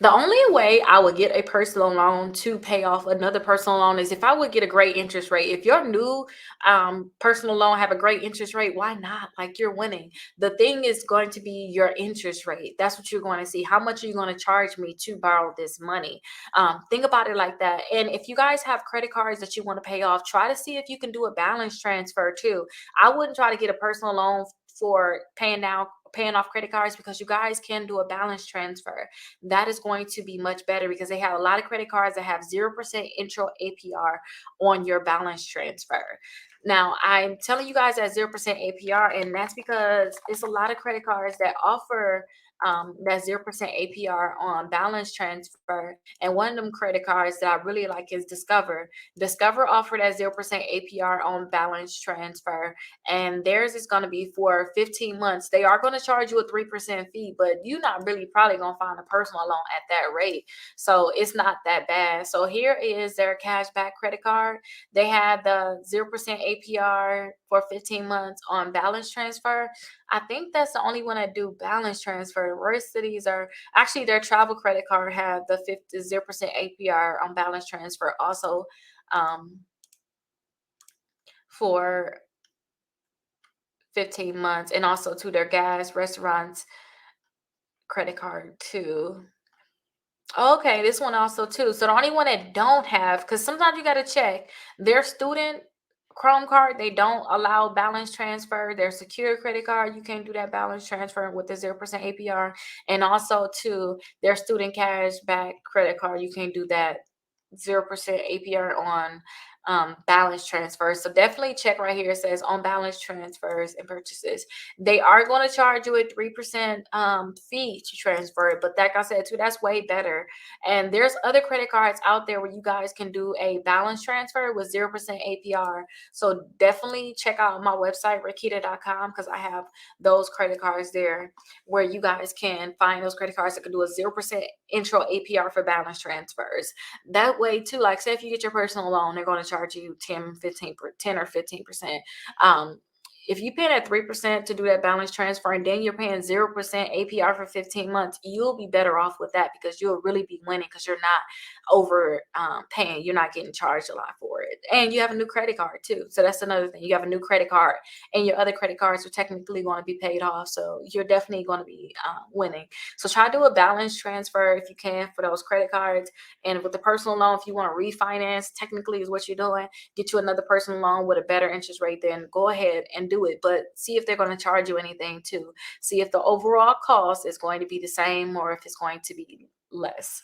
The only way I would get a personal loan to pay off another personal loan is if I would get a great interest rate. If your new personal loan have a great interest rate, why not? Like, you're winning. The thing is going to be your interest rate. That's what you're going to see. How much are you going to charge me to borrow this money? Think about it like that. And if you guys have credit cards that you want to pay off, try to see if you can do a balance transfer too. I wouldn't try to get a personal loan for paying off credit cards, because you guys can do a balance transfer. That is going to be much better because they have a lot of credit cards that have 0% intro APR on your balance transfer. Now, I'm telling you guys that 0% APR, and that's because it's a lot of credit cards that offer that 0% APR on balance transfer. And one of them credit cards that I really like is Discover. Discover offered that 0% APR on balance transfer, and theirs is going to be for 15 months. They are going to charge you a 3% fee, but you're not really probably going to find a personal loan at that rate. So it's not that bad. So here is their cashback credit card. They had the 0% APR for 15 months on balance transfer. I think that's the only one that do balance transfer. The rest of these are actually, their travel credit card have the 0% APR on balance transfer also, um, for 15 months, and also to their gas, restaurants credit card too. Okay, this one also too. So the only one that don't have, because sometimes you got to check their student Chrome card, they don't allow balance transfer. Their secure credit card, you can't do that balance transfer with the 0% APR. And also to their student cash back credit card, you can't do that 0% APR on balance transfers. So definitely check right here. It says on balance transfers and purchases. They are going to charge you a 3% fee to transfer it. But like I said, too, that's way better. And there's other credit cards out there where you guys can do a balance transfer with 0% APR. So definitely check out my website, Rickita.com, because I have those credit cards there where you guys can find those credit cards that can do a 0% intro APR for balance transfers. That way too, like say if you get your personal loan, they're going to charge you 10 or 15%. um if you pay that 3% to do that balance transfer, and then you're paying 0% APR for 15 months, you'll be better off with that because you'll really be winning, because you're not over paying. You're not getting charged a lot for it. And you have a new credit card too. So that's another thing. You have a new credit card, and your other credit cards are technically going to be paid off. So you're definitely going to be winning. So try to do a balance transfer if you can for those credit cards. And with the personal loan, if you want to refinance, technically is what you're doing, get you another personal loan with a better interest rate, then go ahead and do it. But see if they're going to charge you anything too. See if the overall cost is going to be the same or if it's going to be less.